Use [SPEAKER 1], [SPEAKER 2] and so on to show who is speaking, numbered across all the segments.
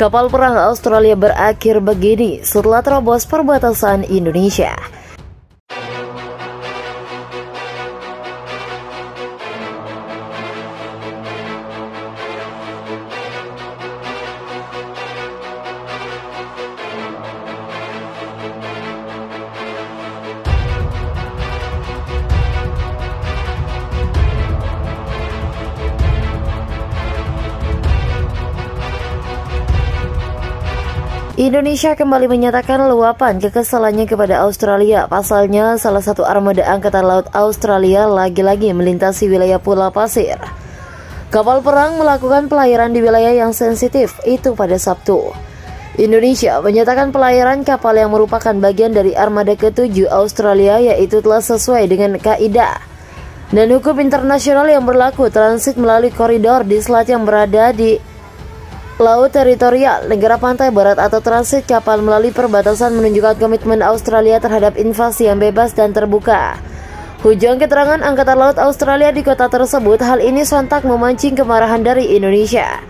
[SPEAKER 1] Kapal perang Australia berakhir begini setelah terobos perbatasan Indonesia. Indonesia kembali menyatakan luapan kekesalannya kepada Australia. Pasalnya, salah satu armada Angkatan Laut Australia lagi-lagi melintasi wilayah Pulau Pasir. Kapal perang melakukan pelayaran di wilayah yang sensitif itu pada Sabtu. Indonesia menyatakan pelayaran kapal yang merupakan bagian dari armada ke-7 Australia yaitu telah sesuai dengan kaidah dan hukum internasional yang berlaku, transit melalui koridor di selat yang berada di laut teritorial negara pantai barat atau transit kapal melalui perbatasan menunjukkan komitmen Australia terhadap invasi yang bebas dan terbuka. Hujan keterangan Angkatan Laut Australia di kota tersebut. Hal ini sontak memancing kemarahan dari Indonesia.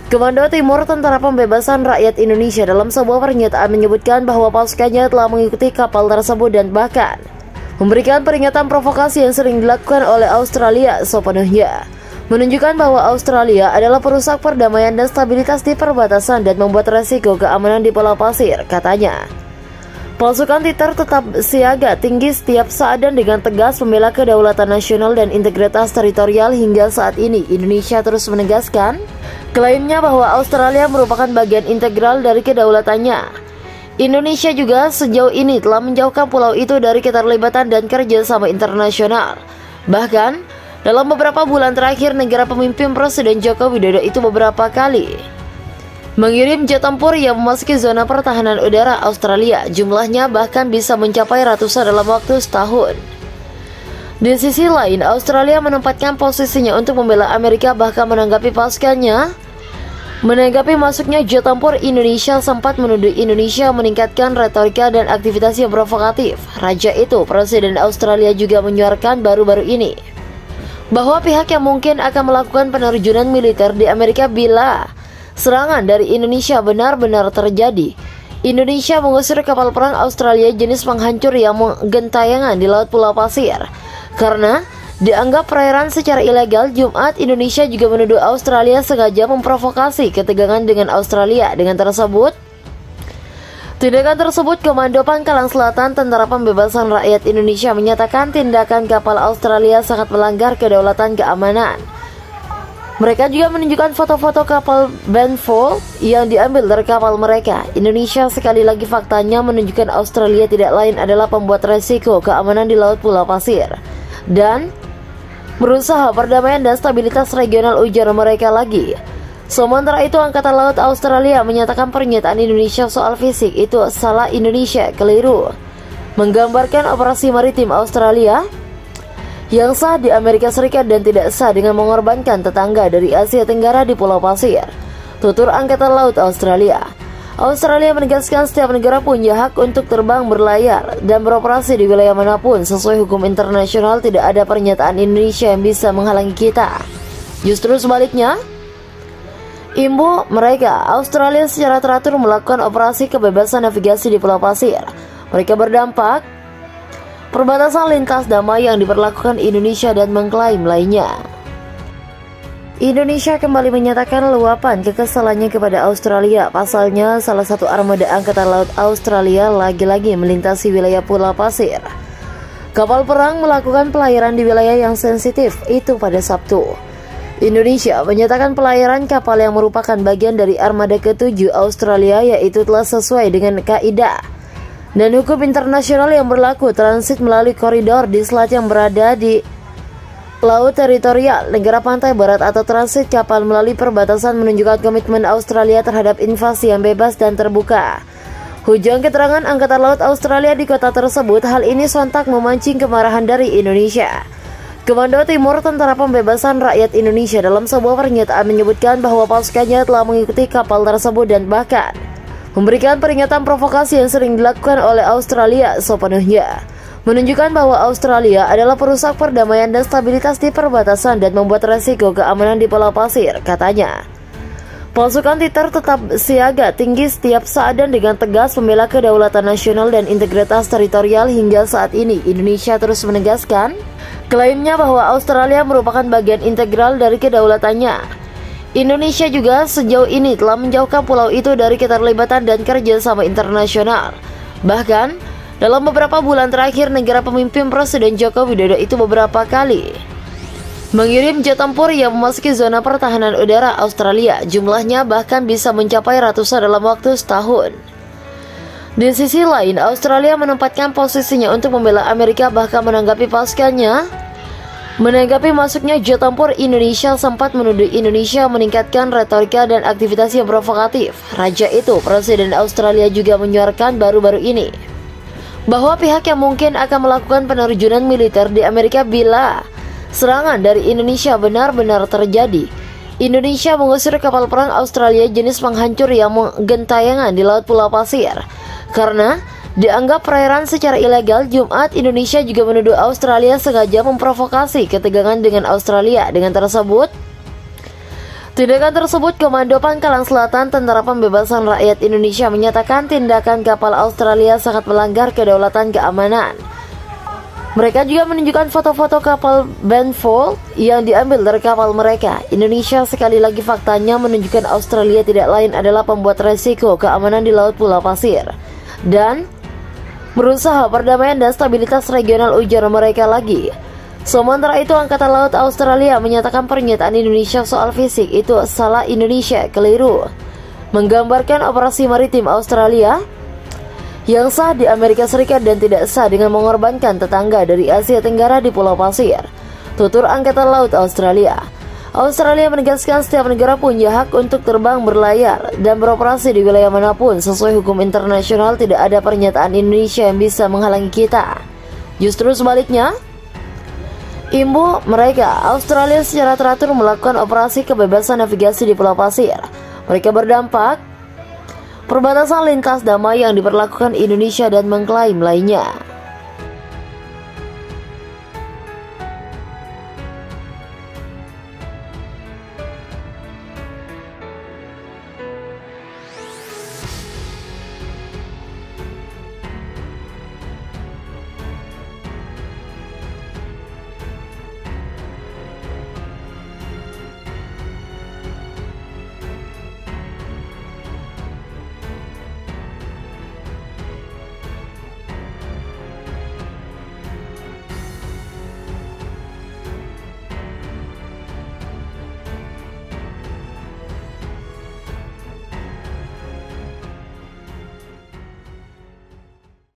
[SPEAKER 1] Komando Timur Tentara Pembebasan Rakyat Indonesia dalam sebuah pernyataan menyebutkan bahwa pasukannya telah mengikuti kapal tersebut dan bahkan memberikan peringatan provokasi yang sering dilakukan oleh Australia sepenuhnya menunjukkan bahwa Australia adalah perusak perdamaian dan stabilitas di perbatasan dan membuat resiko keamanan di Pulau Pasir, katanya. Pasukan Titer tetap siaga tinggi setiap saat dan dengan tegas membela kedaulatan nasional dan integritas teritorial. Hingga saat ini, Indonesia terus menegaskan klaimnya bahwa Australia merupakan bagian integral dari kedaulatannya. Indonesia juga sejauh ini telah menjauhkan pulau itu dari keterlibatan dan kerjasama internasional. Bahkan, dalam beberapa bulan terakhir, negara pemimpin Presiden Joko Widodo itu beberapa kali mengirim jet tempur yang memasuki zona pertahanan udara Australia. Jumlahnya bahkan bisa mencapai ratusan dalam waktu setahun. Di sisi lain, Australia menempatkan posisinya untuk membela Amerika, bahkan menanggapi pasukannya. Menanggapi masuknya jet tempur, Indonesia sempat menuduh Indonesia meningkatkan retorika dan aktivitas yang provokatif. Raja itu, Presiden Australia juga menyuarakan baru-baru ini bahwa pihak yang mungkin akan melakukan penerjunan militer di Amerika bila serangan dari Indonesia benar-benar terjadi. Indonesia mengusir kapal perang Australia jenis penghancur yang menggentayangan di Laut Pulau Pasir karena dianggap perairan secara ilegal. Jumat, Indonesia juga menuduh Australia sengaja memprovokasi ketegangan dengan Australia. Dengan tindakan tersebut, Komando Pangkalan Selatan Tentara Pembebasan Rakyat Indonesia menyatakan tindakan kapal Australia sangat melanggar kedaulatan keamanan. Mereka juga menunjukkan foto-foto kapal Benfold yang diambil dari kapal mereka. Indonesia sekali lagi faktanya menunjukkan Australia tidak lain adalah pembuat resiko keamanan di Laut Pulau Pasir dan berusaha perdamaian dan stabilitas regional, ujar mereka lagi. Sementara itu, Angkatan Laut Australia menyatakan pernyataan Indonesia soal fisik itu salah. Indonesia keliru menggambarkan operasi maritim Australia yang sah di Amerika Serikat dan tidak sah dengan mengorbankan tetangga dari Asia Tenggara di Pulau Pasir, tutur Angkatan Laut Australia. Australia menegaskan setiap negara punya hak untuk terbang, berlayar, dan beroperasi di wilayah manapun sesuai hukum internasional. Tidak ada pernyataan Indonesia yang bisa menghalangi kita. Justru sebaliknya, imbu mereka, Australia secara teratur melakukan operasi kebebasan navigasi di Pulau Pasir. Mereka berdampak perbatasan lintas damai yang diperlakukan Indonesia dan mengklaim lainnya. Indonesia kembali menyatakan luapan kekesalannya kepada Australia. Pasalnya, salah satu armada Angkatan Laut Australia lagi-lagi melintasi wilayah Pulau Pasir. Kapal perang melakukan pelayaran di wilayah yang sensitif itu pada Sabtu. Indonesia menyatakan pelayaran kapal yang merupakan bagian dari armada ke-7 Australia yaitu telah sesuai dengan kaidah dan hukum internasional yang berlaku, transit melalui koridor di selat yang berada di laut teritorial negara pantai barat atau transit kapal melalui perbatasan menunjukkan komitmen Australia terhadap invasi yang bebas dan terbuka. Hujan keterangan Angkatan Laut Australia di kota tersebut. Hal ini sontak memancing kemarahan dari Indonesia. Komando Timur Tentara Pembebasan Rakyat Indonesia dalam sebuah pernyataan menyebutkan bahwa pasukannya telah mengikuti kapal tersebut dan bahkan memberikan peringatan provokasi yang sering dilakukan oleh Australia sepenuhnya, menunjukkan bahwa Australia adalah perusak perdamaian dan stabilitas di perbatasan dan membuat resiko keamanan di Pulau Pasir, katanya. Pasukan Titer tetap siaga tinggi setiap saat dan dengan tegas membela kedaulatan nasional dan integritas teritorial. Hingga saat ini, Indonesia terus menegaskan klaimnya bahwa Australia merupakan bagian integral dari kedaulatannya. Indonesia juga sejauh ini telah menjauhkan pulau itu dari keterlibatan dan kerjasama internasional. Bahkan, dalam beberapa bulan terakhir, negara pemimpin Presiden Joko Widodo itu beberapa kali mengirim jet tempur yang memasuki zona pertahanan udara Australia. Jumlahnya bahkan bisa mencapai ratusan dalam waktu setahun. Di sisi lain, Australia menempatkan posisinya untuk membela Amerika, bahkan menanggapi masuknya jet tempur Indonesia sempat menuduh Indonesia meningkatkan retorika dan aktivitas yang provokatif. Raja itu, Presiden Australia, juga menyuarakan baru-baru ini bahwa pihak yang mungkin akan melakukan penerjunan militer di Amerika bila serangan dari Indonesia benar-benar terjadi. Indonesia mengusir kapal perang Australia jenis penghancur yang menggentayangan di Laut Pulau Pasir karena dianggap perairan secara ilegal. Jumat, Indonesia juga menuduh Australia sengaja memprovokasi ketegangan dengan Australia. Dengan tindakan tersebut, Komando Pangkalan Selatan Tentara Pembebasan Rakyat Indonesia menyatakan tindakan kapal Australia sangat melanggar kedaulatan keamanan. Mereka juga menunjukkan foto-foto kapal Benfold yang diambil dari kapal mereka. Indonesia sekali lagi faktanya menunjukkan Australia tidak lain adalah pembuat resiko keamanan di Laut Pulau Pasir dan berusaha perdamaian dan stabilitas regional, ujar mereka lagi. Sementara itu, Angkatan Laut Australia menyatakan pernyataan Indonesia soal fisik itu salah. Indonesia keliru menggambarkan operasi maritim Australia yang sah di Amerika Serikat dan tidak sah dengan mengorbankan tetangga dari Asia Tenggara di Pulau Pasir, tutur Angkatan Laut Australia. Australia menegaskan setiap negara punya hak untuk terbang, berlayar, dan beroperasi di wilayah manapun sesuai hukum internasional. Tidak ada pernyataan Indonesia yang bisa menghalangi kita. Justru sebaliknya, imbu mereka, Australia secara teratur melakukan operasi kebebasan navigasi di Pulau Pasir. Mereka berdampak perbatasan lintas damai yang diberlakukan Indonesia dan mengklaim lainnya.